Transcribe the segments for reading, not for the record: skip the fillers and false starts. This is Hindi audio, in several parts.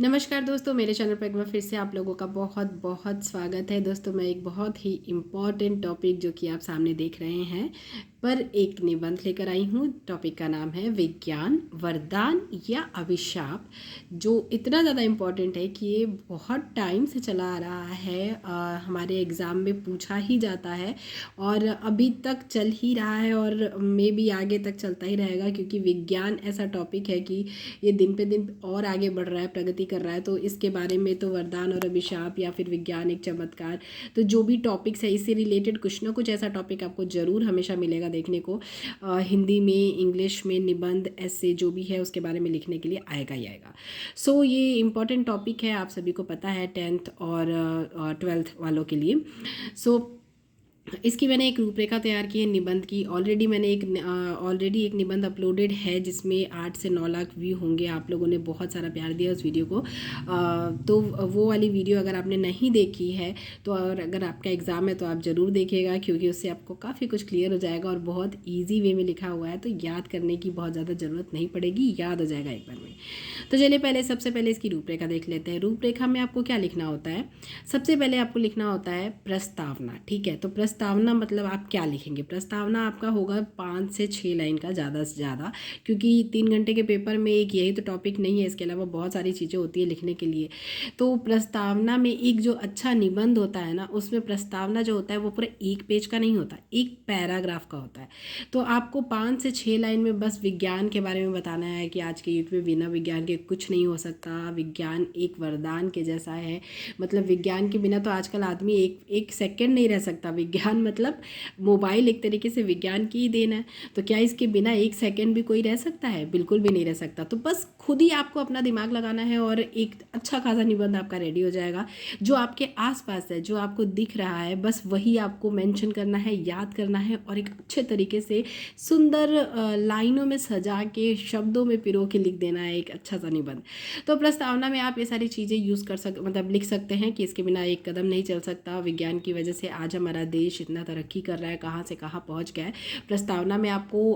नमस्कार दोस्तों, मेरे चैनल पर एक बार फिर से आप लोगों का बहुत बहुत स्वागत है। दोस्तों, मैं एक बहुत ही इम्पॉर्टेंट टॉपिक जो कि आप सामने देख रहे हैं पर एक निबंध लेकर आई हूँ। टॉपिक का नाम है विज्ञान वरदान या अभिशाप, जो इतना ज़्यादा इम्पॉर्टेंट है कि ये बहुत टाइम से चला आ रहा है। हमारे एग्ज़ाम में पूछा ही जाता है और अभी तक चल ही रहा है और मे बी आगे तक चलता ही रहेगा, क्योंकि विज्ञान ऐसा टॉपिक है कि ये दिन पे दिन और आगे बढ़ रहा है, प्रगति कर रहा है। तो इसके बारे में तो वरदान और अभिशाप या फिर विज्ञान एक चमत्कार, तो जो भी टॉपिक्स है इससे रिलेटेड कुछ ना कुछ ऐसा टॉपिक आपको ज़रूर हमेशा मिलेगा देखने को। हिंदी में, इंग्लिश में, निबंध, ऐसे जो भी है उसके बारे में लिखने के लिए आएगा ही आएगा। सो ये इम्पॉर्टेंट टॉपिक है, आप सभी को पता है, 10th और 12th वालों के लिए। सो इसकी मैंने एक रूपरेखा तैयार की है निबंध की। ऑलरेडी एक निबंध अपलोडेड है जिसमें 8 से 9 लाख व्यू होंगे। आप लोगों ने बहुत सारा प्यार दिया उस वीडियो को। तो वो वाली वीडियो अगर आपने नहीं देखी है तो, और अगर आपका एग्ज़ाम है तो आप ज़रूर देखिएगा, क्योंकि उससे आपको काफ़ी कुछ क्लियर हो जाएगा और बहुत ईजी वे में लिखा हुआ है, तो याद करने की बहुत ज़्यादा ज़रूरत नहीं पड़ेगी, याद हो जाएगा एक बार में। तो चलिए सबसे पहले इसकी रूपरेखा देख लेते हैं। रूपरेखा में आपको क्या लिखना होता है? सबसे पहले आपको लिखना होता है प्रस्तावना। ठीक है, तो प्रस्तावना मतलब आप क्या लिखेंगे? प्रस्तावना आपका होगा 5 से 6 लाइन का ज़्यादा से ज़्यादा, क्योंकि 3 घंटे के पेपर में एक यही तो टॉपिक नहीं है, इसके अलावा बहुत सारी चीज़ें होती है लिखने के लिए। तो प्रस्तावना में एक जो अच्छा निबंध होता है ना, उसमें प्रस्तावना जो होता है वो पूरा एक पेज का नहीं होता, एक पैराग्राफ का होता है। तो आपको 5 से 6 लाइन में बस विज्ञान के बारे में बताना है कि आज के युग में बिना विज्ञान के कुछ नहीं हो सकता। विज्ञान एक वरदान के जैसा है, मतलब विज्ञान के बिना तो आजकल आदमी एक सेकंड नहीं रह सकता। विज्ञान मतलब मोबाइल एक तरीके से विज्ञान की ही देन है, तो क्या इसके बिना एक सेकंड भी कोई रह सकता है? बिल्कुल भी नहीं रह सकता। तो बस खुद ही आपको अपना दिमाग लगाना है और एक अच्छा खासा निबंध आपका रेडी हो जाएगा। जो आपके आसपास है, जो आपको दिख रहा है, बस वही आपको मेंशन करना है, याद करना है और एक अच्छे तरीके से सुंदर लाइनों में सजा के, शब्दों में पिरो के लिख देना है एक अच्छा सा निबंध। तो प्रस्तावना में आप ये सारी चीज़ें यूज़ कर मतलब लिख सकते हैं कि इसके बिना एक कदम नहीं चल सकता। विज्ञान की वजह से आज हमारा देश इतना तरक्की कर रहा है, कहाँ से कहाँ पहुँच गया है। प्रस्तावना में आपको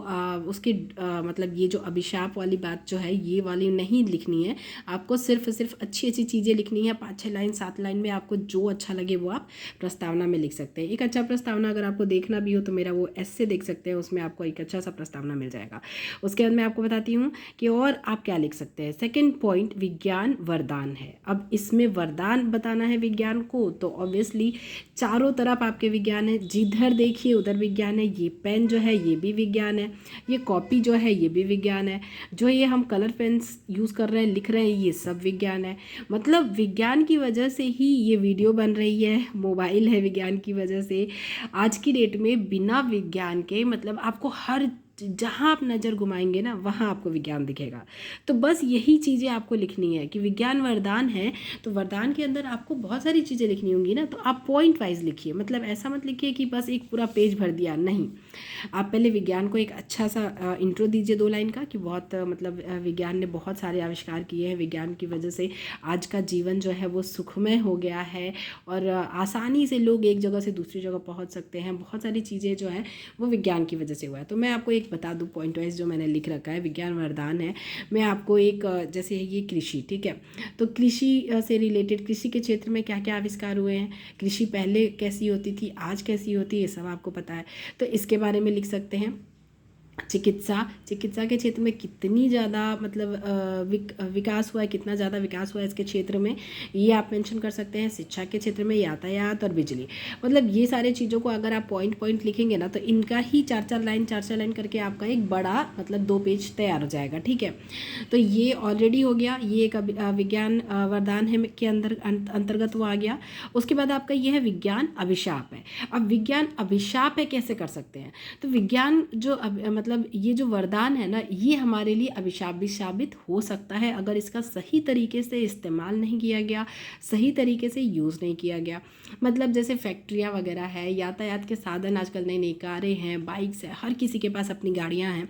उसकी मतलब ये जो अभिशाप वाली बात जो है ये वाली नहीं लिखनी है। आपको सिर्फ अच्छी अच्छी चीज़ें लिखनी है। 5-6 लाइन 7 लाइन में आपको जो अच्छा लगे वो आप प्रस्तावना में लिख सकते हैं। एक अच्छा प्रस्तावना अगर आपको देखना भी हो तो मेरा वो ऐसे देख सकते हैं, उसमें आपको एक अच्छा सा प्रस्तावना मिल जाएगा। उसके बाद मैं आपको बताती हूँ कि और आप क्या लिख सकते हैं। सेकंड पॉइंट, विज्ञान वरदान है। अब इसमें वरदान बताना है विज्ञान को, तो ऑब्वियसली चारों तरफ आपके विज्ञान है। जिधर देखिए उधर विज्ञान है। ये पेन जो है ये भी विज्ञान है, ये कॉपी जो है ये भी विज्ञान है, जो ये हम कलर पेन्स यूज़ कर रहे हैं, लिख रहे हैं, ये सब विज्ञान है। मतलब विज्ञान की वजह से ही ये वीडियो बन रही है, मोबाइल है विज्ञान की वजह से। आज की डेट में बिना विज्ञान के मतलब आपको हर जहाँ आप नज़र घुमाएंगे ना वहाँ आपको विज्ञान दिखेगा। तो बस यही चीज़ें आपको लिखनी है कि विज्ञान वरदान है, तो वरदान के अंदर आपको बहुत सारी चीज़ें लिखनी होंगी ना, तो आप पॉइंट वाइज लिखिए। मतलब ऐसा मत लिखिए कि बस एक पूरा पेज भर दिया, नहीं। आप पहले विज्ञान को एक अच्छा सा इंट्रो दीजिए 2 लाइन का, कि बहुत मतलब विज्ञान ने बहुत सारे आविष्कार किए हैं। विज्ञान की वजह से आज का जीवन जो है वो सुखमय हो गया है और आसानी से लोग एक जगह से दूसरी जगह पहुंच सकते हैं। बहुत सारी चीज़ें जो है वो विज्ञान की वजह से हुआ है। तो मैं आपको एक बता दूं पॉइंट वाइज जो मैंने लिख रखा है, विज्ञान वरदान है। मैं आपको एक जैसे ये कृषि, ठीक है, तो कृषि से रिलेटेड, कृषि के क्षेत्र में क्या क्या आविष्कार हुए हैं, कृषि पहले कैसी होती थी, आज कैसी होती है, ये सब आपको पता है, तो इसके बारे में लिख सकते हैं। चिकित्सा के क्षेत्र में कितनी ज़्यादा मतलब विकास हुआ है, कितना ज़्यादा विकास हुआ है इसके क्षेत्र में, ये आप मेंशन कर सकते हैं। शिक्षा के क्षेत्र में यातायात और बिजली, मतलब ये सारे चीज़ों को अगर आप पॉइंट पॉइंट लिखेंगे ना, तो इनका ही 4-4 लाइन करके आपका एक बड़ा मतलब 2 पेज तैयार हो जाएगा। ठीक है, तो ये ऑलरेडी हो गया, ये एक विज्ञान वरदान है के अंतर्गत वो आ गया। उसके बाद आपका ये है विज्ञान अभिशाप है। अब विज्ञान अभिशाप है कैसे कर सकते हैं, तो विज्ञान जो मतलब ये जो वरदान है ना, ये हमारे लिए अभिशाप भी साबित हो सकता है अगर इसका सही तरीके से इस्तेमाल नहीं किया गया, सही तरीके से यूज़ नहीं किया गया। मतलब जैसे फैक्ट्रियाँ वगैरह है, यातायात के साधन, आजकल नई नई कारें हैं, बाइक्स है, हर किसी के पास अपनी गाड़ियाँ हैं।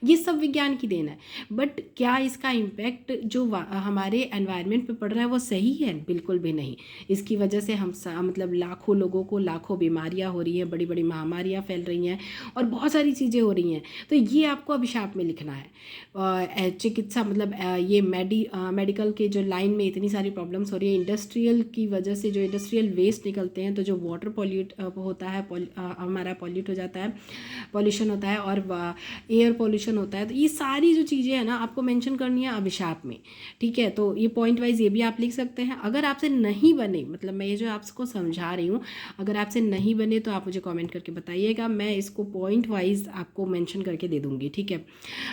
ये सब विज्ञान की देन है। बट क्या इसका इम्पैक्ट जो हमारे एनवायरनमेंट पे पड़ रहा है वो सही है? बिल्कुल भी नहीं। इसकी वजह से हम मतलब लाखों लोगों को लाखों बीमारियाँ हो रही हैं, बड़ी बड़ी महामारियाँ फैल रही हैं और बहुत सारी चीज़ें हो रही हैं। तो ये आपको अभिशाप में लिखना है। चिकित्सा मतलब ये मेडिकल के जो लाइन में इतनी सारी प्रॉब्लम्स हो रही है इंडस्ट्रियल की वजह से, जो इंडस्ट्रियल वेस्ट निकलते हैं तो जो वाटर पॉल्यूट होता है, हमारा पॉल्यूट हो जाता है, पॉल्यूशन होता है और एयर पॉल्यूशन होता है। तो ये सारी जो चीज़ें हैं ना आपको मेंशन करनी है अभिशाप में, ठीक है। तो ये पॉइंट वाइज ये भी आप लिख सकते हैं। अगर आपसे नहीं बने, मतलब मैं ये जो आपको समझा रही हूँ, अगर आपसे नहीं बने तो आप मुझे कमेंट करके बताइएगा, मैं इसको पॉइंट वाइज आपको मेंशन करके दे दूँगी, ठीक है।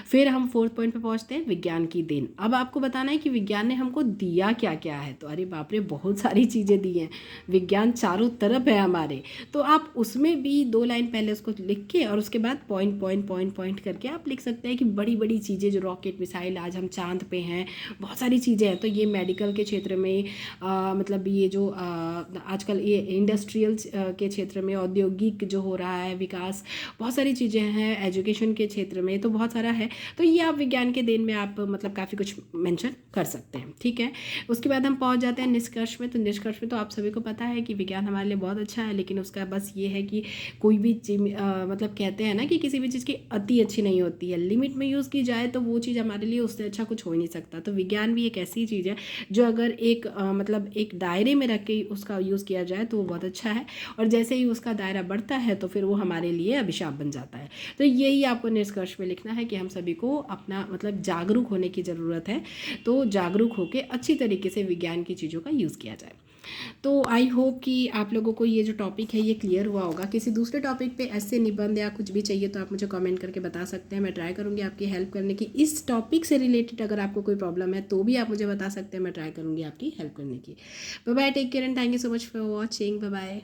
फिर हम 4th पॉइंट पे पहुँचते हैं, विज्ञान की देन। अब आपको बताना है कि विज्ञान ने हमको दिया क्या क्या है। तो अरे बाप रे, बहुत सारी चीज़ें दी हैं, विज्ञान चारों तरफ है हमारे। तो आप उसमें भी 2 लाइन पहले उसको लिख के और उसके बाद पॉइंट पॉइंट पॉइंट पॉइंट करके आप लिख सकते हैं कि बड़ी बड़ी चीज़ें, जो रॉकेट मिसाइल, आज हम चांद पे हैं, बहुत सारी चीज़ें हैं। तो ये मेडिकल के क्षेत्र में मतलब ये जो आजकल ये इंडस्ट्रियल के क्षेत्र में औद्योगिक जो हो रहा है विकास, बहुत सारी चीज़ें हैं। एजुकेशन के क्षेत्र में तो बहुत सारा है। तो ये आप विज्ञान के देन में आप मतलब काफ़ी कुछ मेंशन कर सकते हैं, ठीक है। उसके बाद हम पहुंच जाते हैं निष्कर्ष में। तो निष्कर्ष में तो आप सभी को पता है कि विज्ञान हमारे लिए बहुत अच्छा है, लेकिन उसका बस ये है कि कोई भी मतलब कहते हैं ना कि किसी भी चीज़ की अति अच्छी नहीं होती है। लिमिट में यूज़ की जाए तो वो चीज़ हमारे लिए उससे अच्छा कुछ हो ही नहीं सकता। तो विज्ञान भी एक ऐसी चीज़ है जो अगर एक मतलब एक दायरे में रख के उसका यूज़ किया जाए तो वो बहुत अच्छा है, और जैसे ही उसका दायरा बढ़ता है तो फिर वो हमारे लिए अभिशाप बन जाता है। तो यही आपको निष्कर्ष में लिखना है कि हम सभी को अपना मतलब जागरूक होने की ज़रूरत है। तो जागरूक होकर अच्छी तरीके से विज्ञान की चीज़ों का यूज़ किया जाए। तो आई होप कि आप लोगों को ये जो टॉपिक है ये क्लियर हुआ होगा। किसी दूसरे टॉपिक पे ऐसे निबंध या कुछ भी चाहिए तो आप मुझे कमेंट करके बता सकते हैं। मैं ट्राई करूँगी आपकी हेल्प करने की। इस टॉपिक से रिलेटेड अगर आपको कोई प्रॉब्लम है तो भी आप मुझे बता सकते हैं, मैं ट्राई करूँगी आपकी हेल्प करने की। Bye bye, take care and thank you so much for watching. Bye bye.